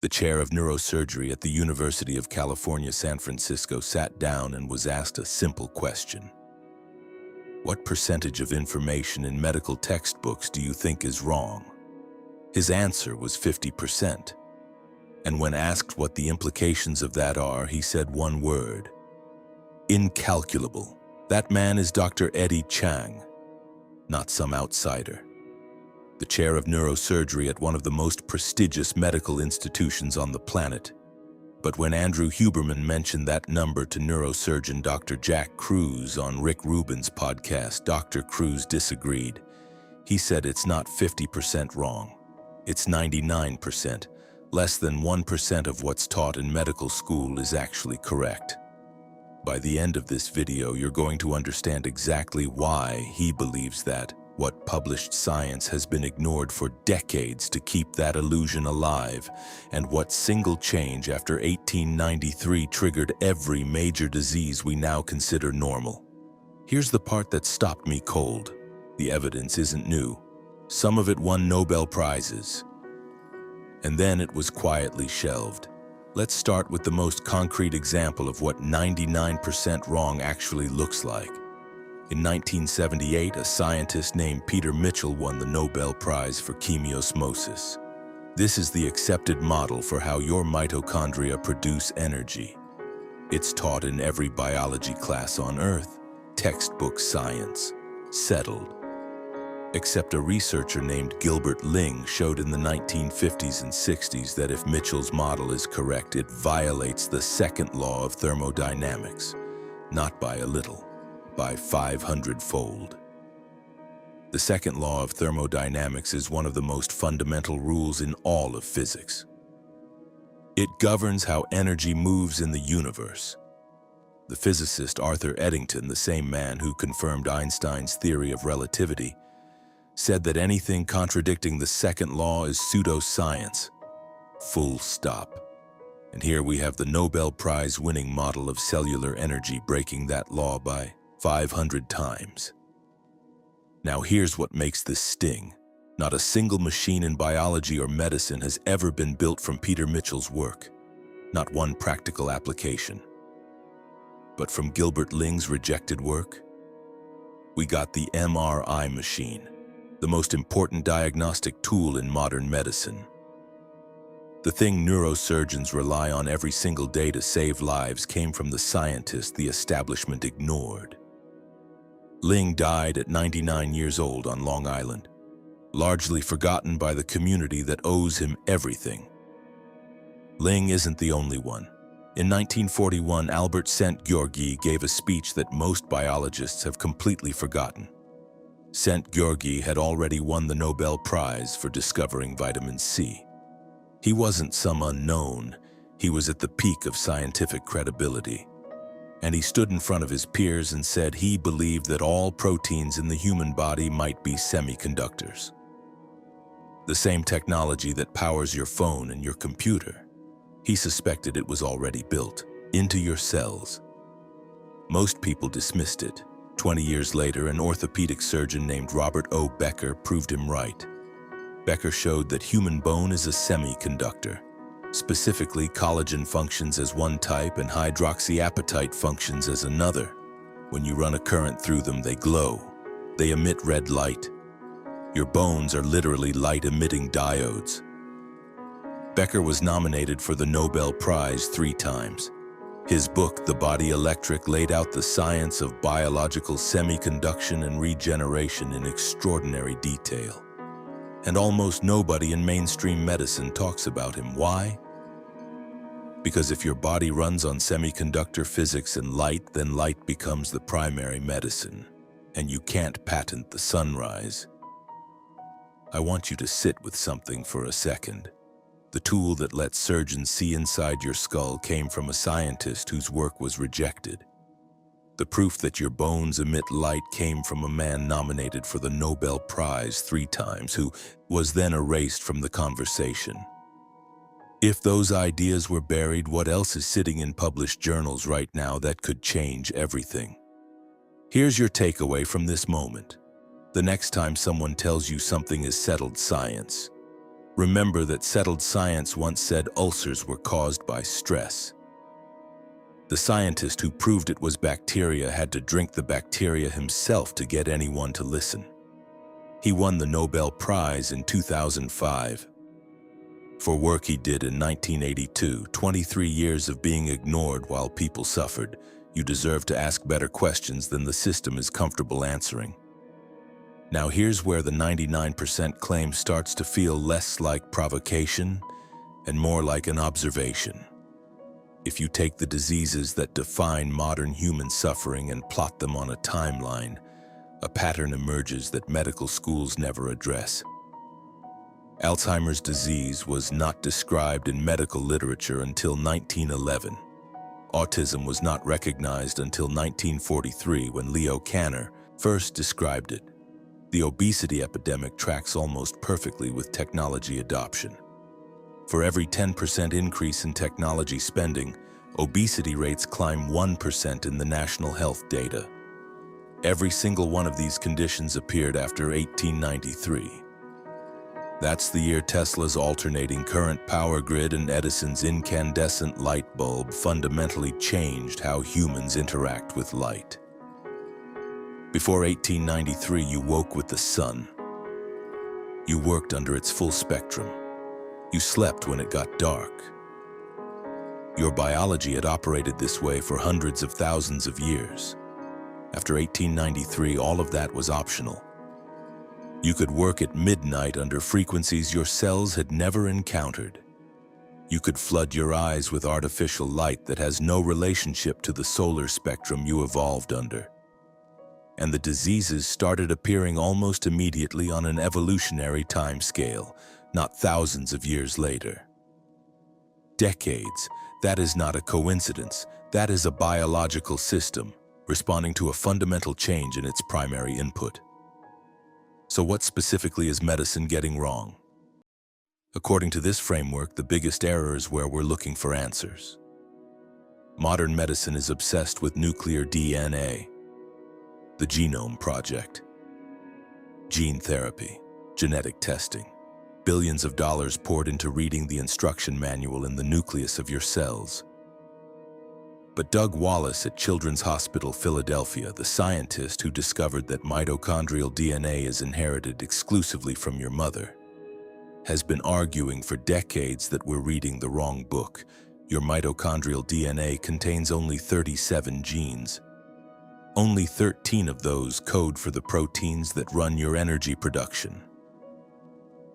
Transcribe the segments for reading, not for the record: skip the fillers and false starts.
The chair of neurosurgery at the University of California, San Francisco sat down and was asked a simple question. What percentage of information in medical textbooks do you think is wrong? His answer was 50%. And when asked what the implications of that are, he said one word: incalculable. That man is Dr. Eddie Chang, not some outsider. The chair of neurosurgery at one of the most prestigious medical institutions on the planet. But when Andrew Huberman mentioned that number to neurosurgeon Dr. Jack Kruse on Rick Rubin's podcast, Dr. Kruse disagreed. He said it's not 50% wrong. It's 99%. Less than 1% of what's taught in medical school is actually correct. By the end of this video, you're going to understand exactly why he believes that, what published science has been ignored for decades to keep that illusion alive, and what single change after 1893 triggered every major disease we now consider normal. Here's the part that stopped me cold. The evidence isn't new. Some of it won Nobel Prizes. And then it was quietly shelved. Let's start with the most concrete example of what 99% wrong actually looks like. In 1978, a scientist named Peter Mitchell won the Nobel Prize for chemiosmosis. This is the accepted model for how your mitochondria produce energy. It's taught in every biology class on Earth, textbook science, settled. Except a researcher named Gilbert Ling showed in the 1950s and 60s that if Mitchell's model is correct, it violates the second law of thermodynamics, not by a little, by 500-fold. The second law of thermodynamics is one of the most fundamental rules in all of physics. It governs how energy moves in the universe. The physicist Arthur Eddington, the same man who confirmed Einstein's theory of relativity, said that anything contradicting the second law is pseudoscience. Full stop. And here we have the Nobel Prize winning model of cellular energy breaking that law by 500 times. Now here's what makes this sting. Not a single machine in biology or medicine has ever been built from Peter Mitchell's work. Not one practical application. But from Gilbert Ling's rejected work, we got the MRI machine, the most important diagnostic tool in modern medicine. The thing neurosurgeons rely on every single day to save lives came from the scientist the establishment ignored. Ling died at 99 years old on Long Island, largely forgotten by the community that owes him everything. Ling isn't the only one. In 1941, Albert Szent-Györgyi gave a speech that most biologists have completely forgotten. Szent-Györgyi had already won the Nobel Prize for discovering vitamin C. He wasn't some unknown. He was at the peak of scientific credibility. And he stood in front of his peers and said he believed that all proteins in the human body might be semiconductors. The same technology that powers your phone and your computer. He suspected it was already built into your cells. Most people dismissed it. 20 years later, an orthopedic surgeon named Robert O. Becker proved him right. Becker showed that human bone is a semiconductor. Specifically, collagen functions as one type and hydroxyapatite functions as another. When you run a current through them, they glow. They emit red light. Your bones are literally light-emitting diodes. Becker was nominated for the Nobel Prize 3 times. His book, The Body Electric, laid out the science of biological semiconduction and regeneration in extraordinary detail. And almost nobody in mainstream medicine talks about him. Why? Because if your body runs on semiconductor physics and light, then light becomes the primary medicine, and you can't patent the sunrise. I want you to sit with something for a second. The tool that lets surgeons see inside your skull came from a scientist whose work was rejected. The proof that your bones emit light came from a man nominated for the Nobel Prize 3 times, who was then erased from the conversation. If those ideas were buried, what else is sitting in published journals right now that could change everything? Here's your takeaway from this moment. The next time someone tells you something is settled science, Remember that settled science once said ulcers were caused by stress. The scientist who proved it was bacteria had to drink the bacteria himself to get anyone to listen. He won the Nobel Prize in 2005 for work he did in 1982. 23 years of being ignored while people suffered. You deserve to ask better questions than the system is comfortable answering. Now here's where the 99% claim starts to feel less like provocation and more like an observation. If you take the diseases that define modern human suffering and plot them on a timeline, a pattern emerges that medical schools never address. Alzheimer's disease was not described in medical literature until 1911. Autism was not recognized until 1943 when Leo Kanner first described it. The obesity epidemic tracks almost perfectly with technology adoption. For every 10% increase in technology spending, obesity rates climb 1% in the national health data. Every single one of these conditions appeared after 1893. That's the year Tesla's alternating current power grid and Edison's incandescent light bulb fundamentally changed how humans interact with light. Before 1893, you woke with the sun. You worked under its full spectrum. You slept when it got dark. Your biology had operated this way for hundreds of thousands of years. After 1893, all of that was optional. You could work at midnight under frequencies your cells had never encountered. You could flood your eyes with artificial light that has no relationship to the solar spectrum you evolved under. And the diseases started appearing almost immediately on an evolutionary time scale, not thousands of years later. Decades, that is not a coincidence, that is a biological system, responding to a fundamental change in its primary input. So what specifically is medicine getting wrong? According to this framework, the biggest error is where we're looking for answers. Modern medicine is obsessed with nuclear DNA, the genome project, gene therapy, genetic testing, billions of dollars poured into reading the instruction manual in the nucleus of your cells. But Doug Wallace at Children's Hospital Philadelphia, the scientist who discovered that mitochondrial DNA is inherited exclusively from your mother, has been arguing for decades that we're reading the wrong book. Your mitochondrial DNA contains only 37 genes. Only 13 of those code for the proteins that run your energy production.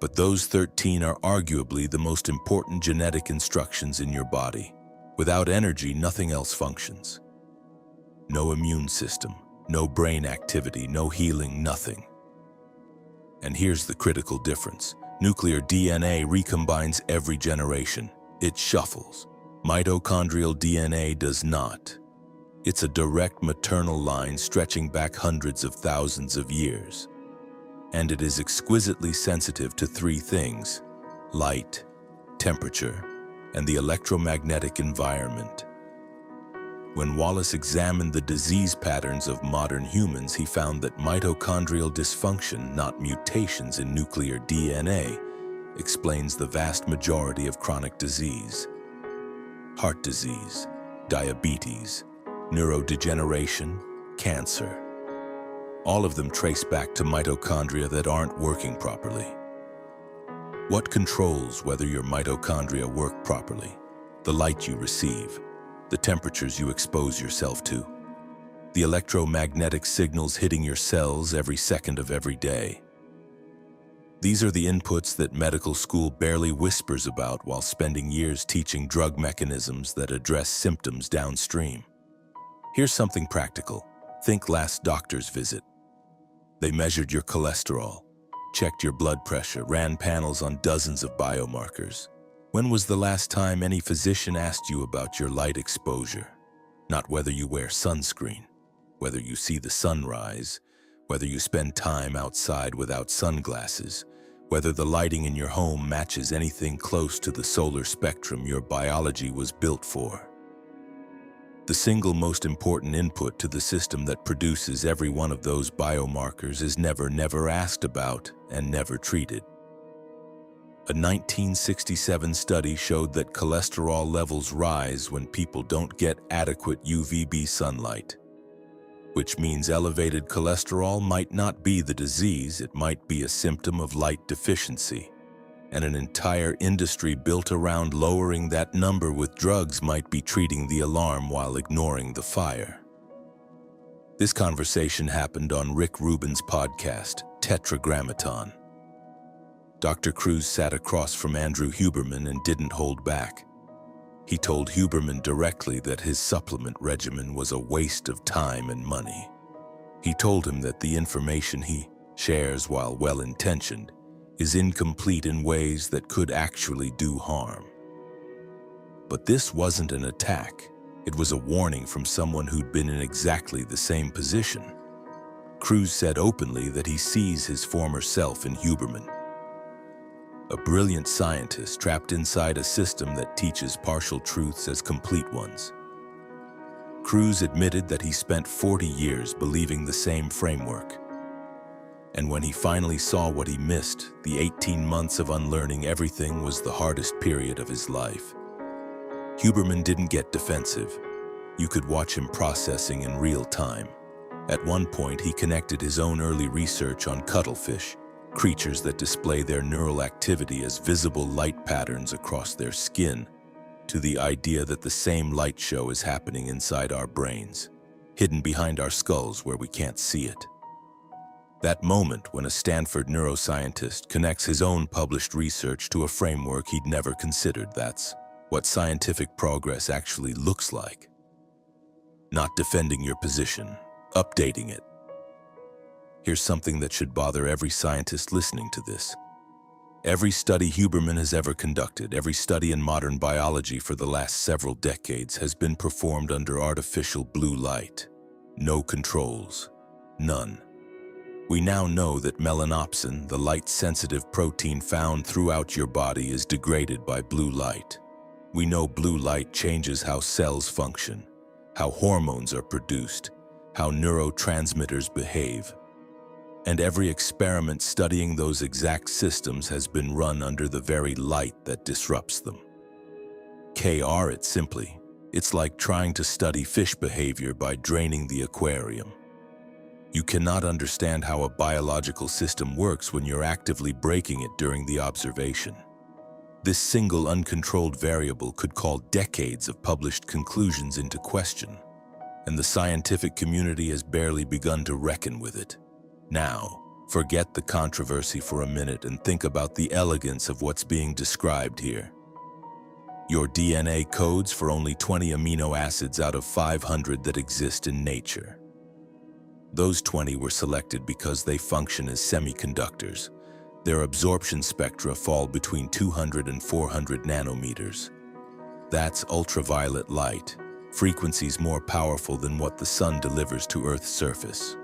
But those 13 are arguably the most important genetic instructions in your body. Without energy, nothing else functions. No immune system, no brain activity, no healing, nothing. And here's the critical difference. Nuclear DNA recombines every generation. It shuffles. Mitochondrial DNA does not. It's a direct maternal line stretching back hundreds of thousands of years. And it is exquisitely sensitive to three things: light, temperature, and the electromagnetic environment. When Wallace examined the disease patterns of modern humans, he found that mitochondrial dysfunction, not mutations in nuclear DNA, explains the vast majority of chronic disease. Heart disease, diabetes, neurodegeneration, cancer. All of them trace back to mitochondria that aren't working properly. What controls whether your mitochondria work properly? The light you receive, the temperatures you expose yourself to, the electromagnetic signals hitting your cells every second of every day. These are the inputs that medical school barely whispers about while spending years teaching drug mechanisms that address symptoms downstream. Here's something practical. Think last doctor's visit. They measured your cholesterol, checked your blood pressure, ran panels on dozens of biomarkers. When was the last time any physician asked you about your light exposure? Not whether you wear sunscreen, whether you see the sunrise, whether you spend time outside without sunglasses, whether the lighting in your home matches anything close to the solar spectrum your biology was built for. The single most important input to the system that produces every one of those biomarkers is never asked about and never treated. A 1967 study showed that cholesterol levels rise when people don't get adequate UVB sunlight, which means elevated cholesterol might not be the disease, it might be a symptom of light deficiency. And an entire industry built around lowering that number with drugs might be treating the alarm while ignoring the fire. This conversation happened on Rick Rubin's podcast, Tetragrammaton. Dr. Cruz sat across from Andrew Huberman and didn't hold back. He told Huberman directly that his supplement regimen was a waste of time and money. He told him that the information he shares, while well-intentioned, is incomplete in ways that could actually do harm. But this wasn't an attack. It was a warning from someone who'd been in exactly the same position. Cruz said openly that he sees his former self in Huberman, a brilliant scientist trapped inside a system that teaches partial truths as complete ones. Cruz admitted that he spent 40 years believing the same framework. And when he finally saw what he missed, the 18 months of unlearning everything was the hardest period of his life. Huberman didn't get defensive. You could watch him processing in real time. At one point, he connected his own early research on cuttlefish, creatures that display their neural activity as visible light patterns across their skin, to the idea that the same light show is happening inside our brains, hidden behind our skulls where we can't see it. That moment when a Stanford neuroscientist connects his own published research to a framework he'd never considered, that's what scientific progress actually looks like. Not defending your position, updating it. Here's something that should bother every scientist listening to this. Every study Huberman has ever conducted, every study in modern biology for the last several decades has been performed under artificial blue light. No controls. None. We now know that melanopsin, the light-sensitive protein found throughout your body, is degraded by blue light. We know blue light changes how cells function, how hormones are produced, how neurotransmitters behave. And every experiment studying those exact systems has been run under the very light that disrupts them. KR it simply. It's like trying to study fish behavior by draining the aquarium. You cannot understand how a biological system works when you're actively breaking it during the observation. This single uncontrolled variable could call decades of published conclusions into question, and the scientific community has barely begun to reckon with it. Now, forget the controversy for a minute and think about the elegance of what's being described here. Your DNA codes for only 20 amino acids out of 500 that exist in nature. Those 20 were selected because they function as semiconductors. Their absorption spectra fall between 200 and 400 nanometers. That's ultraviolet light, frequencies more powerful than what the sun delivers to Earth's surface.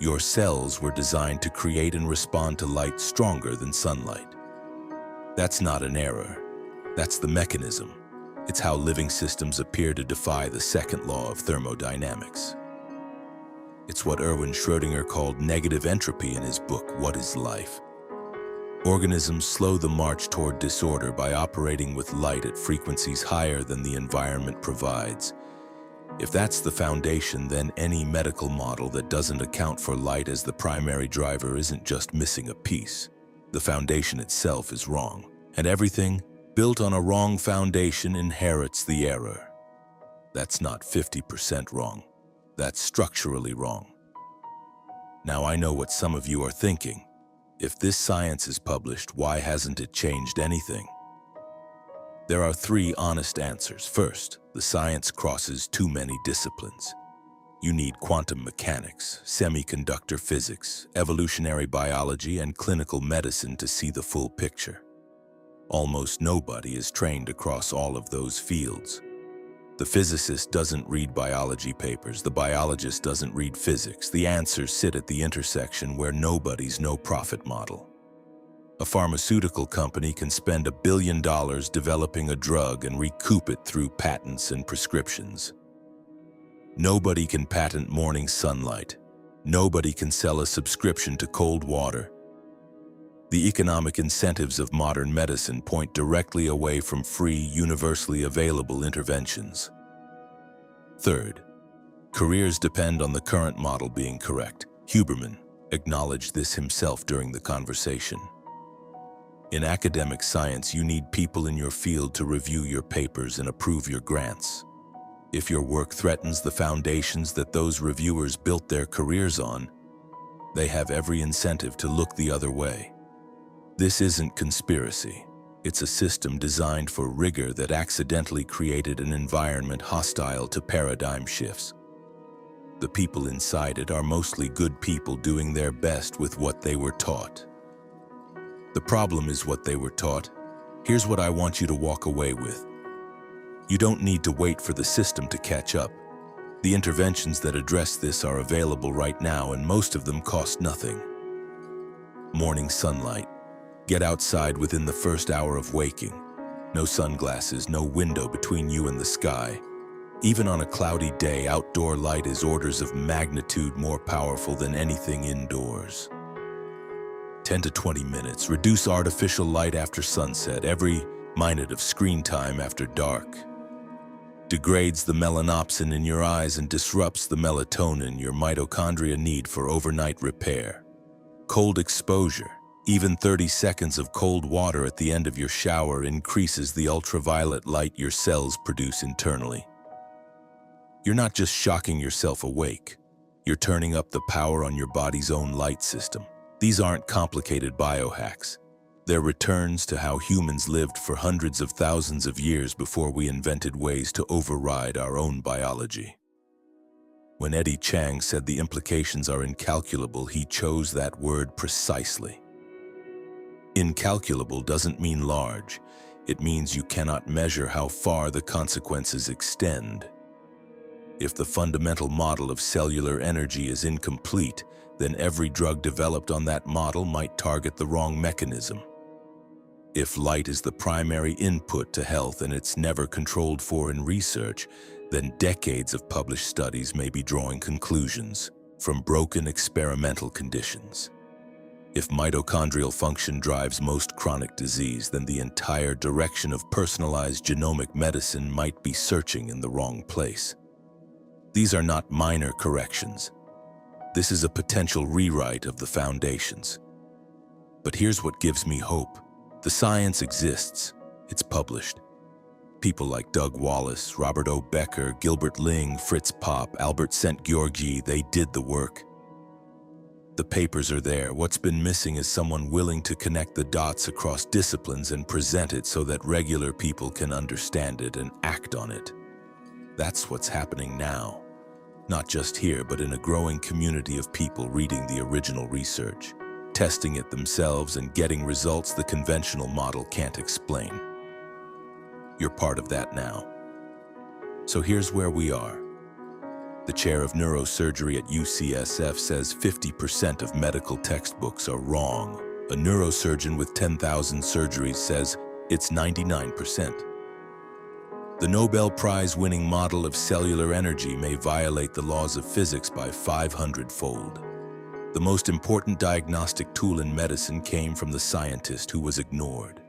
Your cells were designed to create and respond to light stronger than sunlight. That's not an error. That's the mechanism. It's how living systems appear to defy the second law of thermodynamics. It's what Erwin Schrödinger called negative entropy in his book, What is Life? Organisms slow the march toward disorder by operating with light at frequencies higher than the environment provides. If that's the foundation, then any medical model that doesn't account for light as the primary driver isn't just missing a piece. The foundation itself is wrong, and everything built on a wrong foundation inherits the error. That's not 50% wrong. That's structurally wrong. Now I know what some of you are thinking. If this science is published, why hasn't it changed anything? There are three honest answers. First, the science crosses too many disciplines. You need quantum mechanics, semiconductor physics, evolutionary biology, and clinical medicine to see the full picture. Almost nobody is trained across all of those fields. The physicist doesn't read biology papers, the biologist doesn't read physics. The answers sit at the intersection where nobody's no-profit model. A pharmaceutical company can spend $1 billion developing a drug and recoup it through patents and prescriptions. Nobody can patent morning sunlight. Nobody can sell a subscription to cold water. The economic incentives of modern medicine point directly away from free, universally available interventions. Third, careers depend on the current model being correct. Huberman acknowledged this himself during the conversation. In academic science, you need people in your field to review your papers and approve your grants. If your work threatens the foundations that those reviewers built their careers on, they have every incentive to look the other way. This isn't conspiracy. It's a system designed for rigor that accidentally created an environment hostile to paradigm shifts. The people inside it are mostly good people doing their best with what they were taught. The problem is what they were taught. Here's what I want you to walk away with. You don't need to wait for the system to catch up. The interventions that address this are available right now, and most of them cost nothing. Morning sunlight. Get outside within the first hour of waking. No sunglasses, no window between you and the sky. Even on a cloudy day, outdoor light is orders of magnitude more powerful than anything indoors. 10 to 20 minutes. Reduce artificial light after sunset. Every minute of screen time after dark degrades the melanopsin in your eyes and disrupts the melatonin your mitochondria need for overnight repair. Cold exposure. Even 30 seconds of cold water at the end of your shower increases the ultraviolet light your cells produce internally. You're not just shocking yourself awake. You're turning up the power on your body's own light system. These aren't complicated biohacks. They're returns to how humans lived for hundreds of thousands of years before we invented ways to override our own biology. When Eddie Chang said the implications are incalculable, he chose that word precisely. Incalculable doesn't mean large. It means you cannot measure how far the consequences extend. If the fundamental model of cellular energy is incomplete, then every drug developed on that model might target the wrong mechanism. If light is the primary input to health and it's never controlled for in research, then decades of published studies may be drawing conclusions from broken experimental conditions. If mitochondrial function drives most chronic disease, then the entire direction of personalized genomic medicine might be searching in the wrong place. These are not minor corrections. This is a potential rewrite of the foundations. But here's what gives me hope. The science exists. It's published. People like Doug Wallace, Robert O. Becker, Gilbert Ling, Fritz Popp, Albert Szent-Györgyi, they did the work. The papers are there. What's been missing is someone willing to connect the dots across disciplines and present it so that regular people can understand it and act on it. That's what's happening now. Not just here, but in a growing community of people reading the original research, testing it themselves and getting results the conventional model can't explain. You're part of that now. So here's where we are. The chair of neurosurgery at UCSF says 50% of medical textbooks are wrong. A neurosurgeon with 10,000 surgeries says it's 99%. The Nobel Prize winning model of cellular energy may violate the laws of physics by 500-fold. The most important diagnostic tool in medicine came from the scientist who was ignored.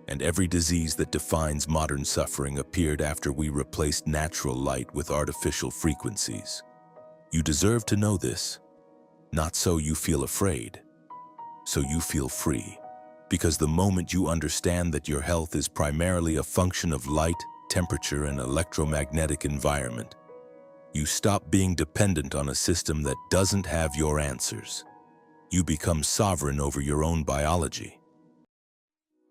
And every disease that defines modern suffering appeared after we replaced natural light with artificial frequencies. You deserve to know this. Not so you feel afraid, so you feel free. Because the moment you understand that your health is primarily a function of light, temperature, and electromagnetic environment, you stop being dependent on a system that doesn't have your answers. You become sovereign over your own biology.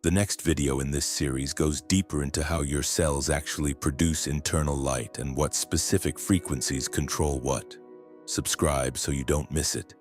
The next video in this series goes deeper into how your cells actually produce internal light and what specific frequencies control what. Subscribe so you don't miss it.